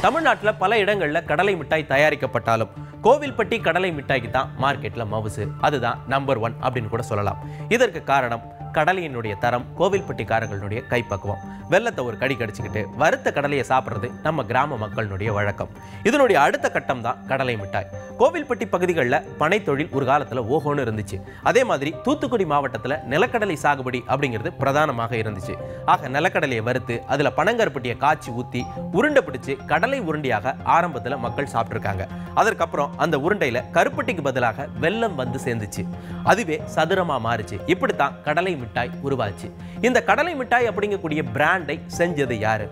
தமிழ்நாட்டில் பல இடங்களில் கடலை மிட்டாய் தயாரிக்கப்பட்டாலும் கோவில்பட்டி கடலை மிட்டாய்க்கு தான் மார்க்கெட்டில் மவுசு. அதுதான் நம்பர் 1 அப்படின்னு கூட சொல்லலாம். இதற்கு காரணம் கடலையினுடைய தரம், கோவில்பட்டிக்காரங்களுடைய கைப்பக்குவம். வெள்ளத்தை ஒரு கடி கடிச்சுக்கிட்டு வறுத்த கடலையை சாப்பிட்றது நம்ம கிராம மக்களுடைய வழக்கம். இதனுடைய அடுத்த கட்டம் தான் கடலை மிட்டாய். கோவில்பட்டி பகுதிகளில் பனை தொழில் ஒரு காலத்தில் ஓஹோன்னு இருந்துச்சு. அதே மாதிரி தூத்துக்குடி மாவட்டத்தில் நிலக்கடலை சாகுபடி அப்படிங்கிறது பிரதானமாக இருந்துச்சு. ஆக நிலக்கடலையை வறுத்து அதில் பனங்கருப்பட்டியை காய்ச்சி ஊற்றி உருண்டை பிடிச்சு கடலை உருண்டையாக ஆரம்பத்தில் மக்கள் சாப்பிட்ருக்காங்க. அதற்கப்புறம் அந்த உருண்டையில் கருப்பட்டிக்கு பதிலாக வெல்லம் வந்து சேர்ந்துச்சு. அதுவே சதுரமாக மாறுச்சு. இப்படித்தான் கடலை மிட்டாய் உருவாச்சு. இந்த கடலை மிட்டாய் அப்படிங்கக்கூடிய பிராண்டை செஞ்சது யாரு?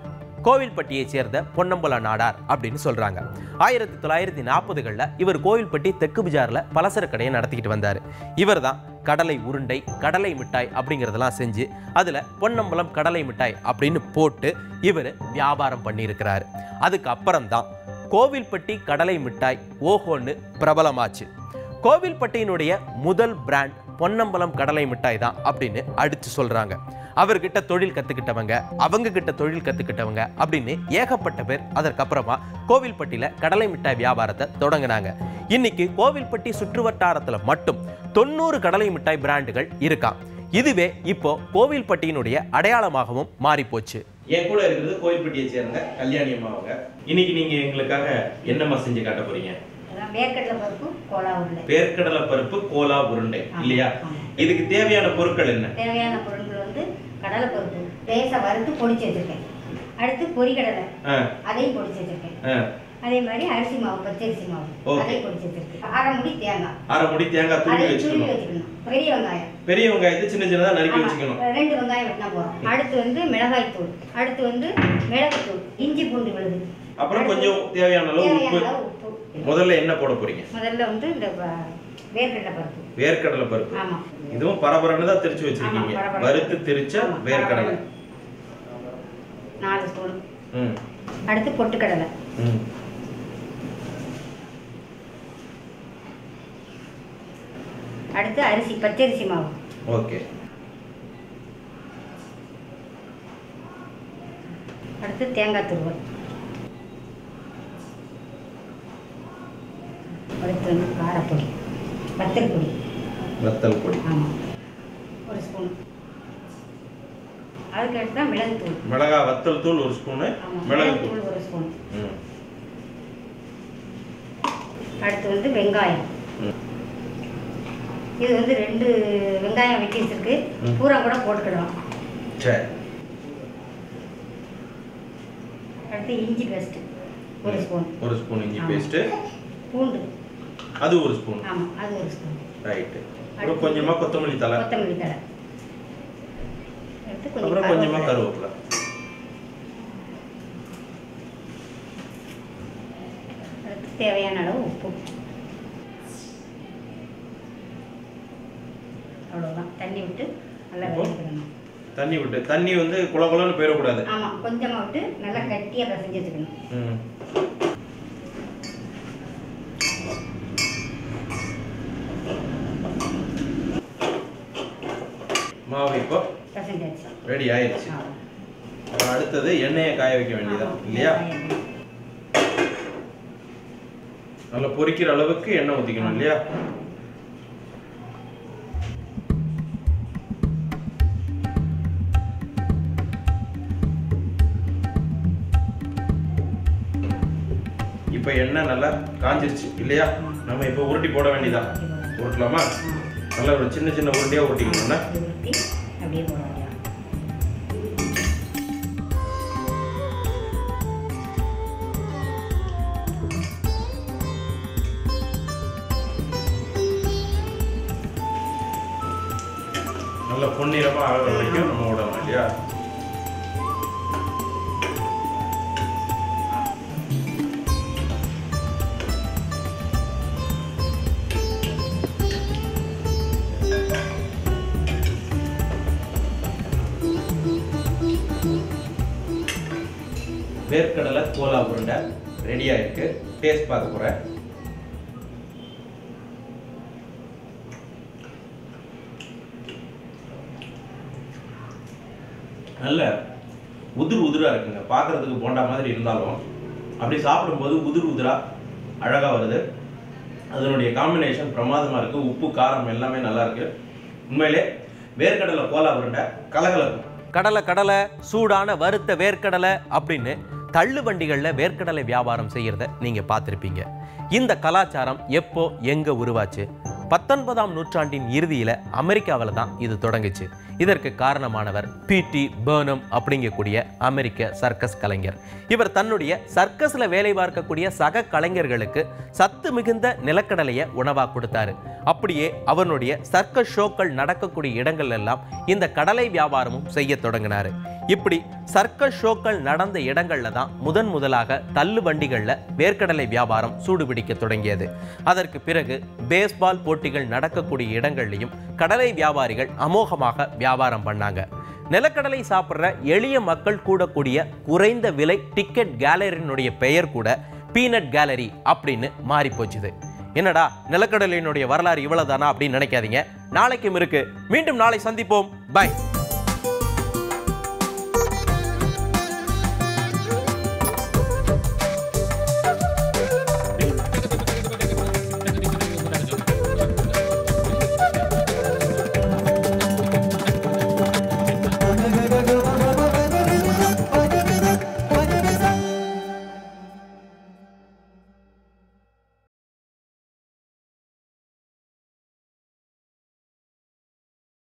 கோவில்பட்டியை சேர்ந்த பொன்னம்பல நாடார் அப்படின்னு சொல்றாங்க. 1940களில் இவர் கோவில்பட்டி தெற்கு பஜார்ல பலசர கடையை நடத்திக்கிட்டு வந்தார். இவர் தான் கடலை உருண்டை, கடலை மிட்டாய் அப்படிங்கிறதெல்லாம் செஞ்சு அதுல பொன்னம்பலம் கடலை மிட்டாய் அப்படின்னு போட்டு இவர் வியாபாரம் பண்ணியிருக்கிறாரு. அதுக்கப்புறம் தான் கோவில்பட்டி கடலை மிட்டாய் ஓஹோன்னு பிரபலமாச்சு. கோவில்பட்டியினுடைய முதல் பிராண்ட் பொன்னம்பலம் கடலை மிட்டாய் தான் அப்படின்னு அடிச்சு சொல்றாங்க. அவர்கிட்ட தொழில் கத்துக்கிட்டவங்க, அவங்க கிட்ட தொழில் கத்துக்கிட்டவங்க அப்படின்னு ஏகப்பட்ட பேர் அதற்கப்புறமா கோவில்பட்டியில கடலை மிட்டாய் வியாபாரத்தை தொடங்கினாங்க. இன்னைக்கு கோவில்பட்டி சுற்றுவட்டாரத்துல மட்டும் 90 கடலை மிட்டாய் பிராண்டுகள் இருக்கா. இதுவே இப்போ கோவில்பட்டியினுடைய அடையாளமாகவும் மாறி போச்சு. என் கூட இருக்கிறது கோவில்பட்டியை சேர்ந்த கல்யாணி அம்மா அவங்க. இன்னைக்கு நீங்க எங்களுக்காக என்னம்மா செஞ்சு காட்ட போறீங்க? வேர்க்கடலை பருப்பு கோலா உருண்டை இல்லையா? இதுக்கு தேவையான பொருட்கள் என்ன? தேவையான பொருட்கள் வந்து கடலை பருப்பு லேசா வறுத்து பொடிச்சு வச்சிருக்கேன். அடுத்து பொரிகடலை அதையும் பொடிச்சு வச்சிருக்கேன். அதே மாதிரி அரிசி மாவு, பச்சரிசி மாவு அதையும் பொடிச்சு வச்சிருக்கேன். அரை முடி தேங்காய் துருவி வச்சுக்கணும். பெரிய வெங்காயத்தை சின்ன சின்னதா நறுக்கி வச்சுக்கணும். 2 வெங்காயம் வெட்டினா போறோம். அடுத்து வந்து மிளகாய் தூள், அடுத்து வந்து மிளகு தூள், இஞ்சி பூண்டு விழுது, அப்புறம் கொஞ்சம் தேவையான அளவு உப்பு. முதல்ல என்ன போட போறீங்க? முதல்ல வந்து இந்த வேர்க்கடலை பருப்பு. ஆமா, இதுவும் பரபரன்னு தான் திரிச்சு வச்சிருக்கீங்க. வறுத்து திரிச்ச வேர்க்கடலை 4 ஸ்பூன். அடுத்து பொட்டுக்கடலை. அடுத்து அரிசி, பச்சரிசி மாவு. ஓகே. அடுத்து தேங்காய் துருவல். அடுத்து வந்து காரப்பொடி, வத்தல் பொடி. ஆமாம், 1 ஸ்பூன். அதுக்கு அடுத்து தான் மிளகு தூள். மிளகாய் வத்தல் தூள் 1 ஸ்பூன், மிளகு தூள் 1 ஸ்பூன். அடுத்து வந்து வெங்காயம். இது வந்து 2 வெங்காயம் வெட்டி வச்சிருக்கு. பூரா கூட போட்டுக்கிடலாம். சரி. அடுத்து இஞ்சி பேஸ்ட் 1 ஸ்பூன். 1 ஸ்பூன் இஞ்சி பேஸ்ட். பூண்டு அது 1 ஸ்பூன். ஆமா, அது 1 ஸ்பூன். ரைட். அப்புறம் கொஞ்சமா கொத்தமல்லி தழை. அப்புறம் கொஞ்சமா கருவேப்பிலை. அடுத்து தேவையான அளவு உப்பு. அவ்வளவுதான். தண்ணி விட்டு நல்லா வேகணும். தண்ணி வந்து குளகுளன்னு போயிடக்கூடாது. ஆமா, கொஞ்சமா விட்டு நல்லா கட்டியா பிசைஞ்சு வச்சுக்கணும். மாவு இப்போ ரெடி ஆயிடுச்சு. அடுத்தது எண்ணெயை காய வைக்க வேண்டியதான் இல்லையா? நல்லா பொரிக்கிற அளவுக்கு எண்ணெய் ஊற்றிக்கணும் இல்லையா? இப்போ எண்ணெய் நல்லா காஞ்சிருச்சு இல்லையா? நம்ம இப்போ உருட்டி போட வேண்டியதான். உருட்டலாமா? நல்லா ஒரு சின்ன சின்ன உருண்டையாக உருட்டிக்கணும்னா அப்படியே போட வேண்டியதான். நல்லா பொன்னிறமாக ஆகிற வரைக்கும் நம்ம விடணும் இல்லையா? வேர்க்கடலை கோலா உருண்டை ரெடியா இருக்கு. டேஸ்ட் பார்க்க போறேன். நல்ல உதிர் உதிராக இருக்குங்க. பார்க்குறதுக்கு போண்டா மாதிரி இருந்தாலும் அப்படி சாப்பிடும்போது உதிரா அழகாக வருது. அதனுடைய காம்பினேஷன் பிரமாதமாக இருக்குது. உப்பு காரம் எல்லாமே நல்லா இருக்கு. உண்மையிலே வேர்க்கடலை கோலா உருண்டை கலகலக்கும். கடலை சூடான வறுத்த வேர்க்கடலை அப்படின்னு தள்ளு வண்டிகளில் வேர்க்கடலை வியாபாரம் செய்கிறத நீங்கள் பார்த்துருப்பீங்க. இந்த கலாச்சாரம் எப்போ எங்கே உருவாச்சு? 19ஆம் நூற்றாண்டின் இறுதியில் அமெரிக்காவில் தான் இது தொடங்குச்சு. இதற்கு காரணமானவர் P.T. பர்னம் அப்படிங்கக்கூடிய அமெரிக்க சர்க்கஸ் கலைஞர். இவர் தன்னுடைய சர்க்கஸில் வேலை பார்க்கக்கூடிய சக கலைஞர்களுக்கு சத்து மிகுந்த நிலக்கடலையை உணவாக கொடுத்தாரு. அப்படியே அவனுடைய சர்க்கஸ் ஷோக்கள் நடக்கக்கூடிய இடங்கள் எல்லாம் இந்த கடலை வியாபாரமும் செய்ய தொடங்கினார். இப்படி சர்க்கஸ் ஷோக்கள் நடந்த இடங்கள்ல தான் முதலாக தள்ளு வண்டிகளில் வேர்க்கடலை வியாபாரம் சூடுபிடிக்க தொடங்கியது. அதற்கு பிறகு பேஸ்பால் போட்டிகள் நடக்கக்கூடிய இடங்கள்லையும் கடலை வியாபாரிகள் அமோகமாக வியாபாரம் பண்ணாங்க. நிலக்கடலை சாப்பிட்ற எளிய மக்கள் கூடக்கூடிய குறைந்த விலை டிக்கெட் கேலரியினுடைய பெயர் கூட பீனட் கேலரி அப்படின்னு மாறி போச்சுது. என்னடா நிலக்கடலையினுடைய வரலாறு இவ்வளவுதானா அப்படின்னு நினைக்காதீங்க. நாளைக்கும் இருக்கு. மீண்டும் நாளை சந்திப்போம். பை.